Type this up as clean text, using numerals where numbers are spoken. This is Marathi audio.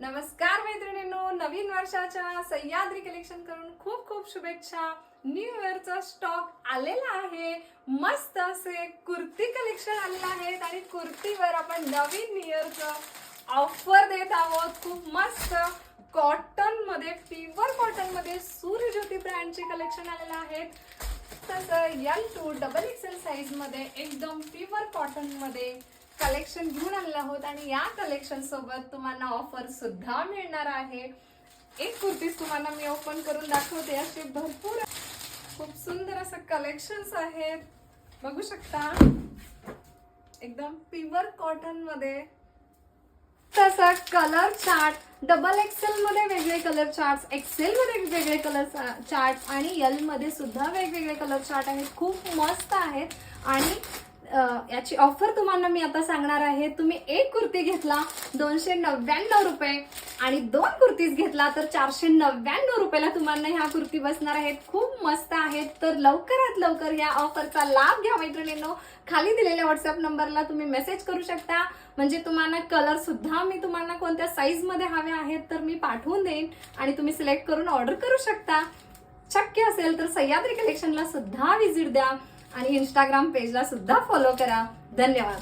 नमस्कार मैत्रिणींनो, नवीन वर्षाच्या सह्याद्री कलेक्शन करून खूप खूप शुभेच्छा। न्यू इयरचा स्टॉक आलेला आहे। मस्त असे कुर्ती कलेक्शन आलेला आहे आणि कुर्तीवर आपण नवीन इयरचं ऑफर देत आहोत। खूप मस्त कॉटन मध्ये, प्युअर कॉटन मध्ये सूर्यज्योती ब्रँडचे कलेक्शन आलेले आहेत। तसं L2 XXL साइज मध्ये एकदम प्युअर कॉटन मध्ये कलेक्शन घेऊन आलेलो आहोत आणि या कलेक्शन सोबत तुम्हाला ऑफर सुद्धा मिळणार आहे। एक कुर्ती तुम्हाला मी ओपन करून दाखवते। असे भरपूर खूप सुंदर असं कलेक्शन्स आहेत, बघू शकता। एकदम प्युअर कॉटन मध्ये तसा कलर चार्ट XXL मध्ये वेगळे कलर चार्ट्स, XL मध्ये वेगळे कलर चार्ट आणि L मध्ये सुद्धा वेगवेगळे कलर चार्ट आहेत। खूप मस्त आहेत आणि याची ऑफर तुम्हाला मी आता सांगणार आहे। तुम्ही एक कुर्ती घेतला 299 रुपये आणि दोन कुर्तीज घेतला तर 499 रुपयाला तुम्हाला ह्या कुर्ती बसणार आहेत। खूप मस्त आहेत, तर लवकरात लवकर या ऑफरचा लाभ घ्या मैत्रिणींनो। खाली दिलेल्या व्हॉट्सअप नंबरला तुम्ही मेसेज करू शकता, म्हणजे तुम्हाला कलर सुद्धा मी तुम्हाला कोणत्या साईज मध्ये हवे आहेत तर मी पाठवून देईन आणि तुम्ही सिलेक्ट करून ऑर्डर करू शकता। शक्य असेल तर सह्याद्री कलेक्शनला सुद्धा व्हिजिट द्या आणि इंस्टाग्राम पेजला सुद्धा फॉलो करा। धन्यवाद।